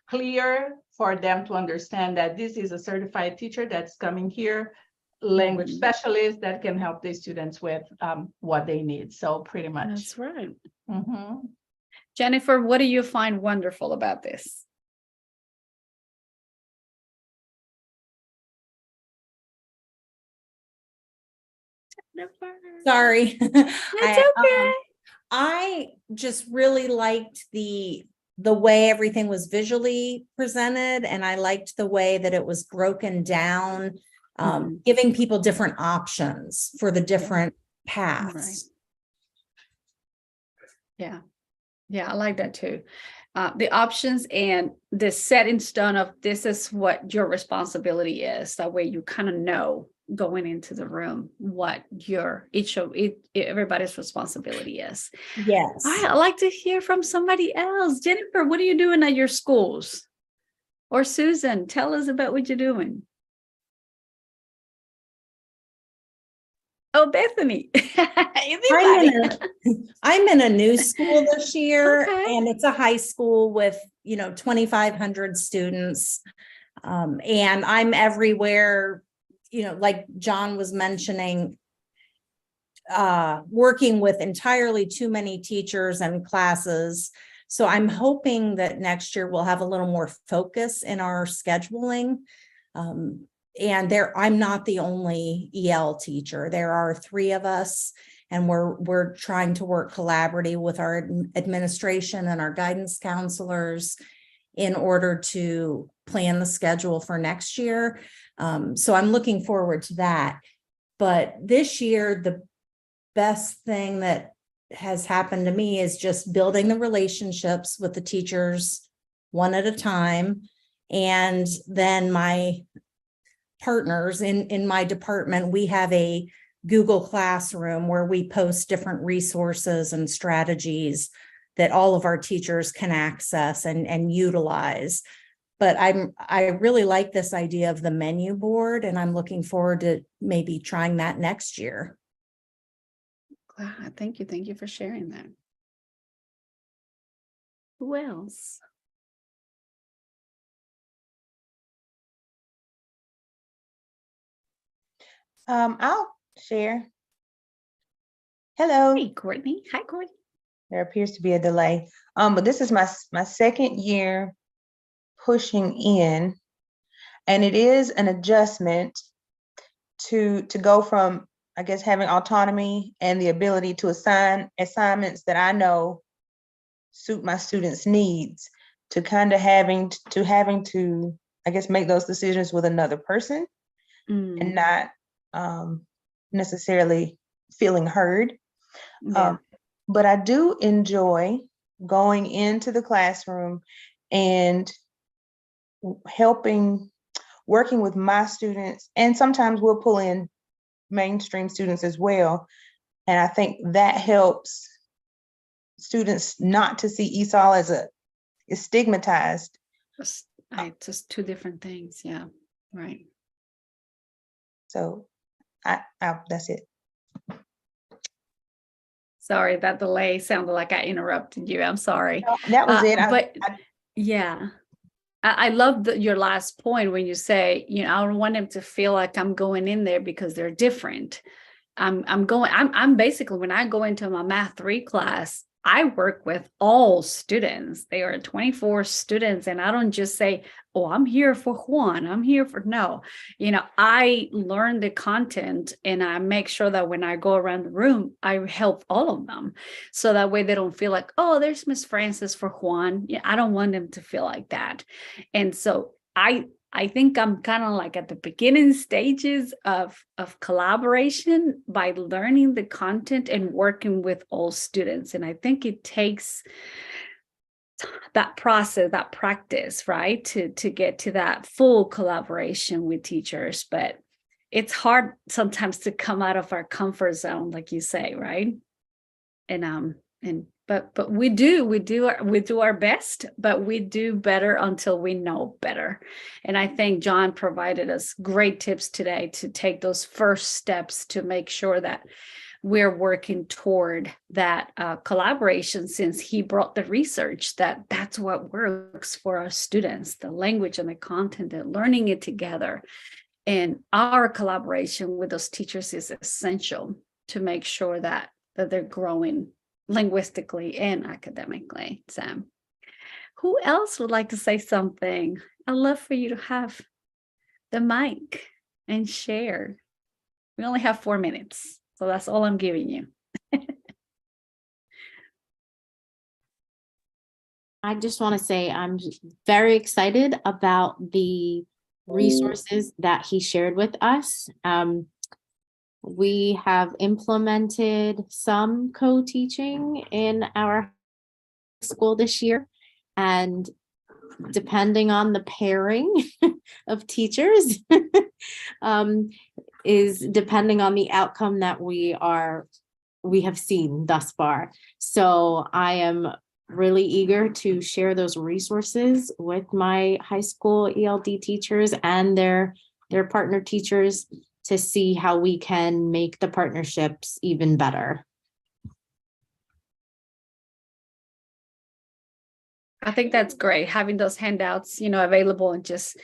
clear for them to understand that this is a certified teacher that's coming here, language specialist that can help the students with what they need. So pretty much. That's right. Mhm. Jennifer, what do you find wonderful about this? Sorry. It's okay. I just really liked the way everything was visually presented, and I liked the way that it was broken down, giving people different options for the different paths. Yeah. Yeah, I like that too. The options and the set in stone of this is what your responsibility is. That way you kind of know going into the room what everybody's responsibility is. Yes. All right, I'd like to hear from somebody else. Jennifer, what are you doing at your schools? Or Susan, tell us about what you're doing. Oh, Bethany. I'm in a new school this year, Okay. and it's a high school with, 2,500 students. And I'm everywhere, like John was mentioning, working with entirely too many teachers and classes. So I'm hoping that next year we'll have a little more focus in our scheduling. And I'm not the only EL teacher. There are 3 of us, and we're trying to work collaboratively with our administration and our guidance counselors in order to plan the schedule for next year. So I'm looking forward to that. But this year, the best thing that has happened to me is just building the relationships with the teachers one at a time. And then my partners in my department, we have a Google Classroom where we post different resources and strategies that all of our teachers can access and utilize. But I really like this idea of the menu board, and I'm looking forward to maybe trying that next year. Thank you. Thank you for sharing that. Who else? I'll share. Hello. Hey, Courtney. Hi, Courtney. There appears to be a delay. But this is my second year pushing in, and it is an adjustment to go from, I guess, having autonomy and the ability to assign assignments that I know suit my students' needs, to kind of having to, I guess, make those decisions with another person and not necessarily feeling heard. But I do enjoy going into the classroom and working with my students, and sometimes we'll pull in mainstream students as well. And I think that helps students not to see ESOL as stigmatized. Just 2 different things. Yeah, right. So that's it. Sorry, that delay sounded like I interrupted you. I'm sorry. That was it. But yeah, I love your last point when you say, you know, I don't want them to feel like I'm going in there because they're different. I'm basically, when I go into my math 3 class, I work with all students. They are 24 students, and I don't just say, oh, I'm here for Juan. I'm here for, no, you know, I learn the content and I make sure that when I go around the room, I help all of them. So that way they don't feel like, oh, there's Miss Francis for Juan. Yeah, I don't want them to feel like that. And so I think I'm kind of like at the beginning stages of collaboration by learning the content and working with all students. And I think it takes that process, that practice, right, to get to that full collaboration with teachers. But it's hard sometimes to come out of our comfort zone, like you say, right? But we do our best, but we do better until we know better. And I think John provided us great tips today to take those first steps to make sure that we're working toward that collaboration, since he brought the research that's what works for our students, the language and the content and learning it together. And our collaboration with those teachers is essential to make sure that they're growing linguistically and academically. So who else would like to say something? I'd love for you to have the mic and share. We only have 4 minutes, so that's all I'm giving you. I just want to say I'm very excited about the resources that he shared with us. We have implemented some co-teaching in our school this year, and depending on the pairing of teachers is depending on the outcome that we have seen thus far. So I am really eager to share those resources with my high school ELD teachers and their partner teachers to see how we can make the partnerships even better. I think that's great, having those handouts, available, and just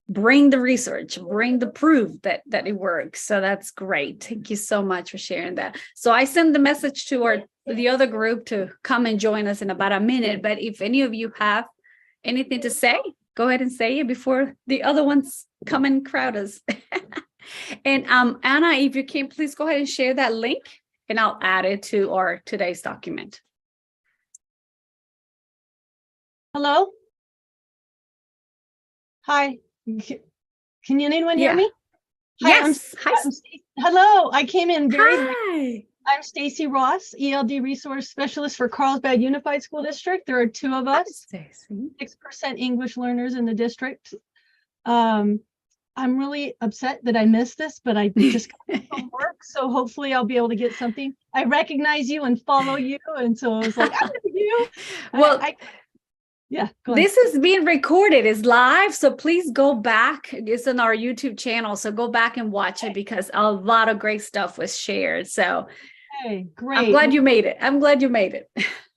bring the research, bring the proof that it works. So that's great. Thank you so much for sharing that. So I send the message to the other group to come and join us in about a minute. But if any of you have anything to say, go ahead and say it before the other ones come and crowd us. And Anna, if you can, please go ahead and share that link, and I'll add it to our today's document. Hello? Hi. Can anyone hear me? Hi, Yes. hello. I came in very late. Hi. I'm Stacy Ross, ELD Resource Specialist for Carlsbad Unified School District. There are 2 of us, 6% English learners in the district. I'm really upset that I missed this, but I just got from work, so hopefully I'll be able to get something. I recognize you and follow you, and so I was like, I know you. Well, yeah, go ahead. This is being recorded, it's live, so please go back. It's on our YouTube channel, so go back and watch it, because a lot of great stuff was shared. So hey, great. I'm glad you made it.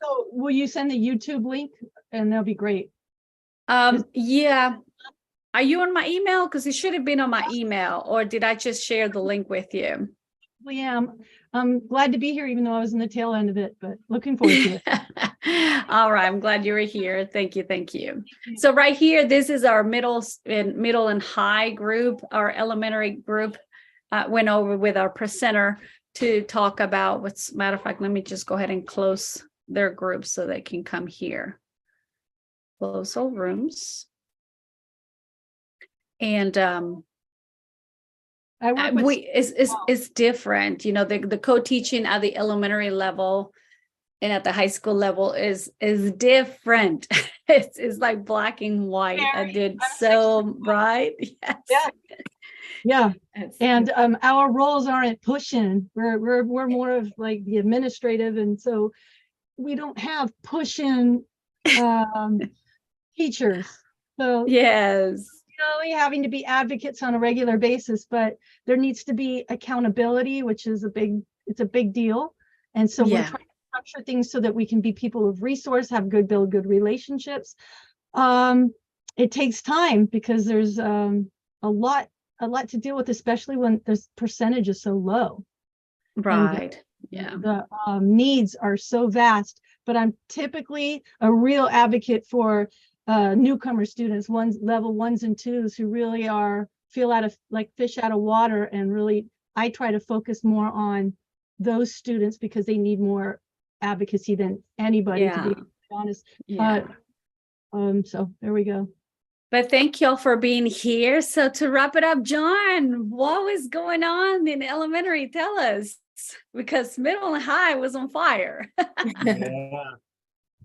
So will you send the YouTube link? And that'll be great. Yeah. Are you on my email? Because it should have been on my email, or did I just share the link with you? Well, yeah, I'm glad to be here, even though I was in the tail end of it, but looking forward to it. All right, I'm glad you were here. Thank you. So right here, this is our middle and high group. Our elementary group went over with our presenter to talk about what's, matter of fact, let me just go ahead and close their group so they can come here. Close all rooms. And it's different, the co-teaching at the elementary level and at the high school level is different. It's like black and white. Right. Yes. Yeah. And our roles aren't pushing. We're more of like the administrative, and so we don't have pushing teachers. So yes. Having to be advocates on a regular basis, but there needs to be accountability, which is a big deal. And so we're trying to structure things so that we can be people of resource, build good relationships. It takes time because there's a lot to deal with, especially when the percentage is so low. Right. Yeah. The needs are so vast, but I'm typically a real advocate for newcomer students, level 1s and 2s who really feel like fish out of water, and really I try to focus more on those students because they need more advocacy than anybody, to be honest. Yeah. So there we go. But thank y'all for being here. So to wrap it up, John, what was going on in elementary? Tell us, because middle and high was on fire. Yeah.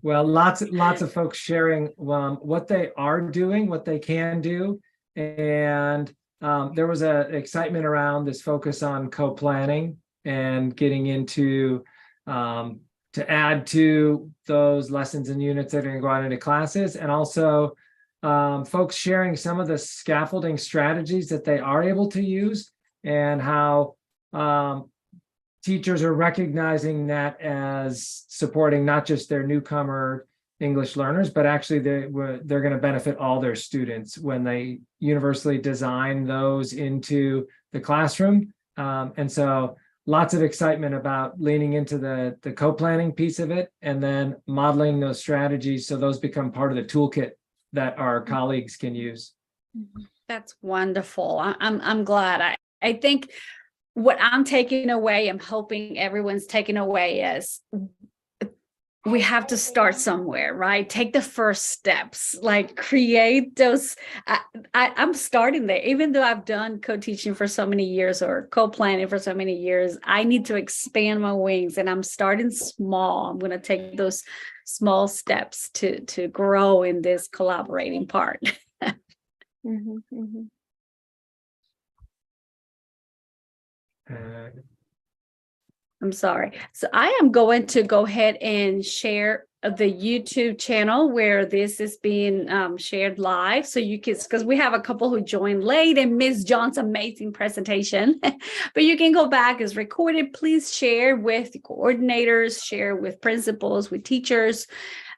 Well, lots of folks sharing what they are doing, what they can do, and there was a excitement around this focus on co-planning and getting into to add to those lessons and units that are going to go out into classes, and also folks sharing some of the scaffolding strategies that they are able to use, and how teachers are recognizing that as supporting not just their newcomer English learners, but actually they're going to benefit all their students when they universally design those into the classroom. And so lots of excitement about leaning into the co-planning piece of it, and then modeling those strategies so those become part of the toolkit that our colleagues can use. That's wonderful. I'm glad. I think what I'm taking away, I'm hoping everyone's taking away, is we have to start somewhere, right? Take the first steps, like create those. I'm starting there, even though I've done co-teaching for so many years or co-planning for so many years. I need to expand my wings, and I'm starting small. I'm going to take those small steps to grow in this collaborating part. I'm sorry. So I am going to go ahead and share the YouTube channel where this is being shared live. So you can, because we have a couple who joined late and missed John's amazing presentation, but you can go back, it's recorded. Please share with coordinators, share with principals, with teachers.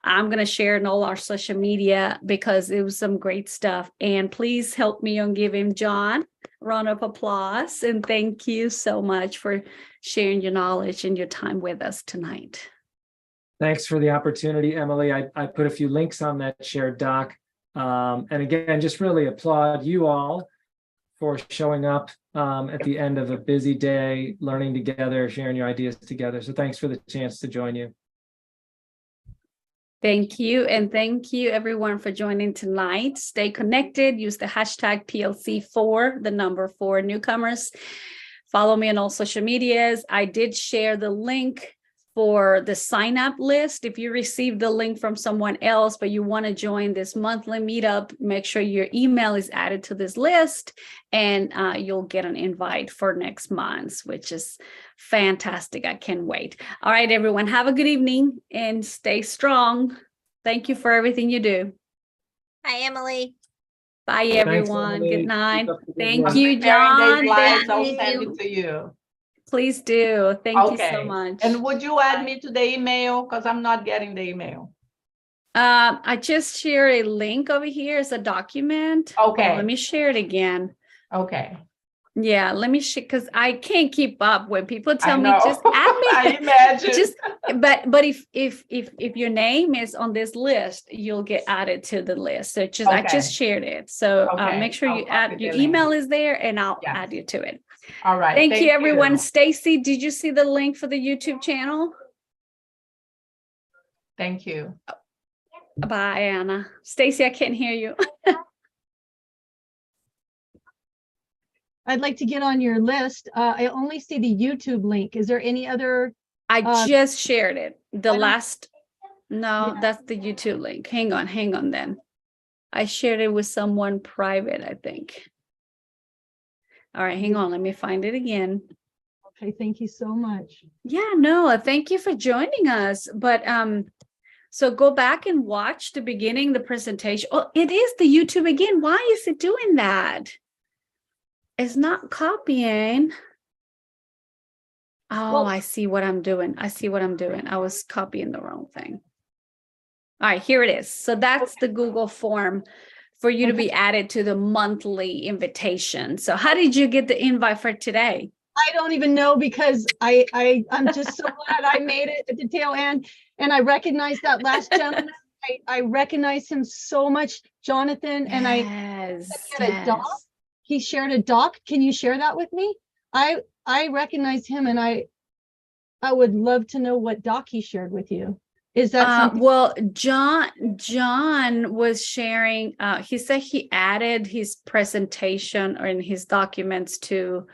I'm going to share in all our social media because it was some great stuff. And please help me on giving John a round of applause. And thank you so much for sharing your knowledge and your time with us tonight. Thanks for the opportunity, Emily. I put a few links on that shared doc. And again, just really applaud you all for showing up at the end of a busy day, learning together, sharing your ideas together. So thanks for the chance to join you. Thank you. And thank you everyone for joining tonight. Stay connected. Use the hashtag PLC4, the number 4 newcomers. Follow me on all social medias. I did share the link for the sign up list. If you received the link from someone else, but you want to join this monthly meetup, make sure your email is added to this list, and you'll get an invite for next month, which is fantastic. I can't wait. All right, everyone, have a good evening and stay strong. Thank you for everything you do. Hi, Emily. Bye, everyone. Emily. Good night. Keep up the good Thank work. you, John. Slides, I'll Thank send you. it to you. Please do. Thank you so Okay. much. And would you add me to the email? Because I'm not getting the email. I just share a link over here as a document. Okay. Let me share it again. Okay. Yeah, let me share, because I can't keep up when people tell me know. just add me. I imagine. Just but if your name is on this list, you'll get added to the list. So just I just shared it. So Okay. make sure I'll you copy add the your link. email is there, and I'll Yes. add you to it. All right. Thank you, everyone. Stacy, did you see the link for the YouTube channel? Thank you. Bye, Anna. Stacy, I can't hear you. I'd like to get on your list. I only see the YouTube link. Is there any other? I just shared it. The I don't- last, no, Yeah. that's the YouTube link. Hang on then. I shared it with someone private, I think. All right, hang on. Let me find it again. Okay, thank you so much. Yeah, no, thank you for joining us. But so go back and watch the beginning, the presentation. Oh, it is the YouTube again. Why is it doing that? It's not copying. Oh, Well- I see what I'm doing. I see what I'm doing. I was copying the wrong thing. All right, here it is. So that's the Google form for you to be added to the monthly invitation. So how did you get the invite for today? I don't even know because I'm just so glad I made it at the tail end. And I recognize that last gentleman. I recognize him so much, Jonathan, and I Yes, had a doc. He shared a doc. Can you share that with me? I recognize him, and I would love to know what doc he shared with you. Is that something? Well, John was sharing, he said he added his presentation or in his documents to,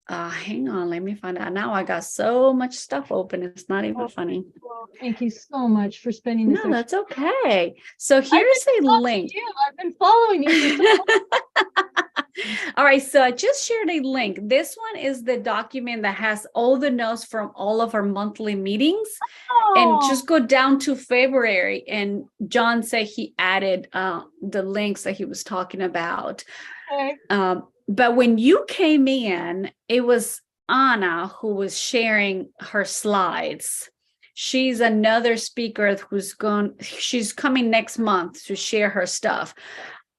hang on, let me find out. Now I got so much stuff open. It's not even funny. Well, thank you so much for spending this. No, that's okay. So here's a link. I've been following you for so long. All right, so I just shared a link. This one is the document that has all the notes from all of our monthly meetings. And just go down to February. And John said he added the links that he was talking about. Okay. But when you came in, it was Anna who was sharing her slides. She's another speaker she's coming next month to share her stuff.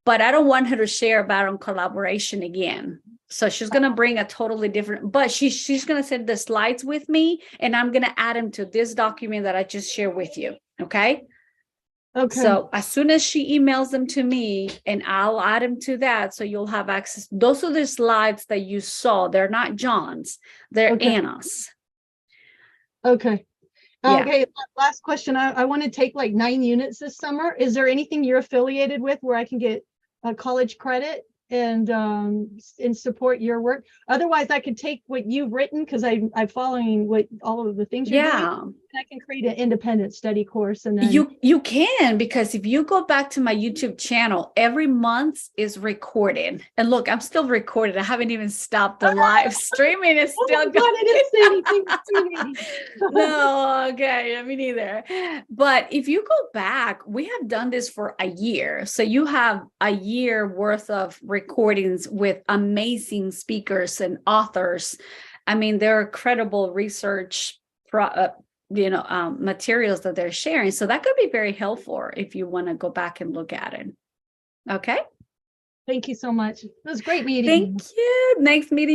But I don't want her to share about on collaboration again. So she's going to bring a totally different, but she's going to send the slides with me, and I'm going to add them to this document that I just shared with you. Okay. Okay. So as soon as she emails them to me, and I'll add them to that, so you'll have access. Those are the slides that you saw. They're not John's, they're Okay. Anna's. Okay. Yeah. Okay. Last question. I want to take like 9 units this summer. Is there anything you're affiliated with where I can get a college credit and support your work? Otherwise, I could take what you've written, because I'm following what all of the things you're doing. Yeah. And I can create an independent study course, and then You can, because if you go back to my YouTube channel, every month is recorded. And look, I'm still recorded. I haven't even stopped the live streaming. It's Oh still my God, going. I didn't say anything. No, okay, me neither. But if you go back, we have done this for a year. So you have a year worth of recordings with amazing speakers and authors. I mean, there are credible research materials that they're sharing. So that could be very helpful if you want to go back and look at it. Okay. Thank you so much. It was great meeting you. Thank you. Next meeting.